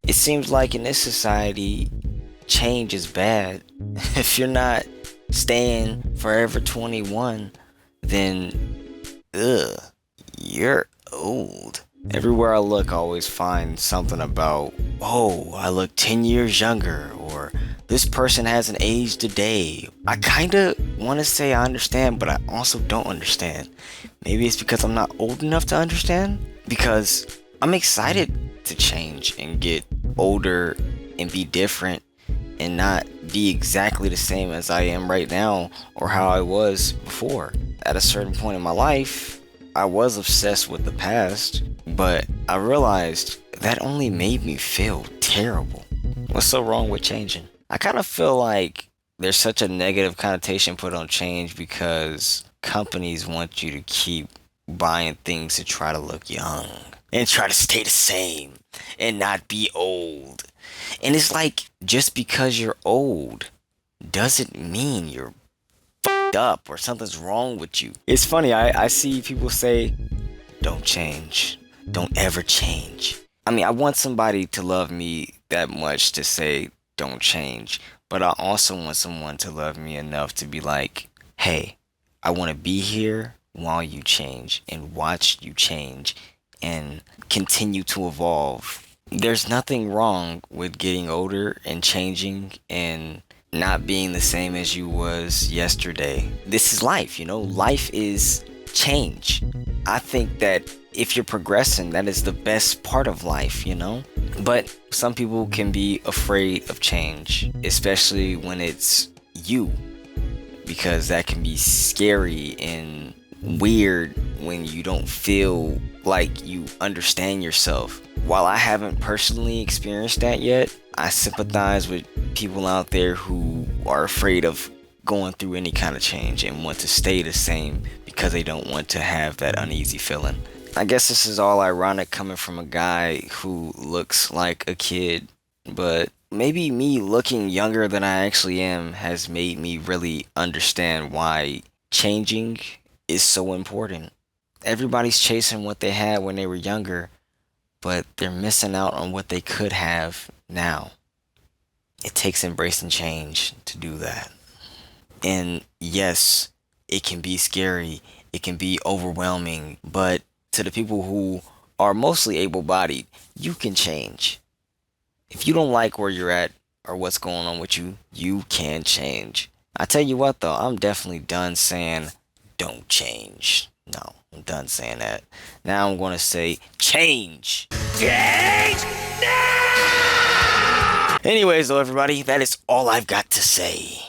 It seems like in this society, change is bad. If you're not staying forever 21, then ugh, you're old. Everywhere I look, I always find something about, oh, I look 10 years younger, or this person hasn't aged a day. I kinda want to say I understand, but I also don't understand. Maybe it's because I'm not old enough to understand? Because I'm excited to change and get older and be different and not be exactly the same as I am right now or how I was before. At a certain point in my life, I was obsessed with the past, but I realized that only made me feel terrible. What's so wrong with changing? I kind of feel like there's such a negative connotation put on change because companies want you to keep buying things to try to look young and try to stay the same and not be old. And it's like just because you're old doesn't mean you're up or something's wrong with you. It's funny, I see people say, don't change. Don't ever change. I mean, I want somebody to love me that much to say, don't change. But I also want someone to love me enough to be like, hey, I want to be here while you change and watch you change and continue to evolve. There's nothing wrong with getting older and changing and not being the same as you was yesterday. This is life, Life is change. I think that if you're progressing, that is the best part of life. But some people can be afraid of change, especially when it's you, because that can be scary and weird when you don't feel like you understand yourself. While I haven't personally experienced that yet, I sympathize with people out there who are afraid of going through any kind of change and want to stay the same because they don't want to have that uneasy feeling. I guess this is all ironic coming from a guy who looks like a kid, but maybe me looking younger than I actually am has made me really understand why changing is so important. Everybody's chasing what they had when they were younger, but they're missing out on what they could have now. It takes embracing change to do that. And yes, it can be scary, it can be overwhelming, but to the people who are mostly able bodied, you can change. If you don't like where you're at or what's going on with you, you can change. I tell you what though, I'm definitely done saying don't change. No, I'm done saying that. Now I'm going to say change. Change now! Anyways, though, everybody, that is all I've got to say.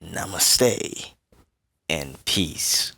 Namaste and peace.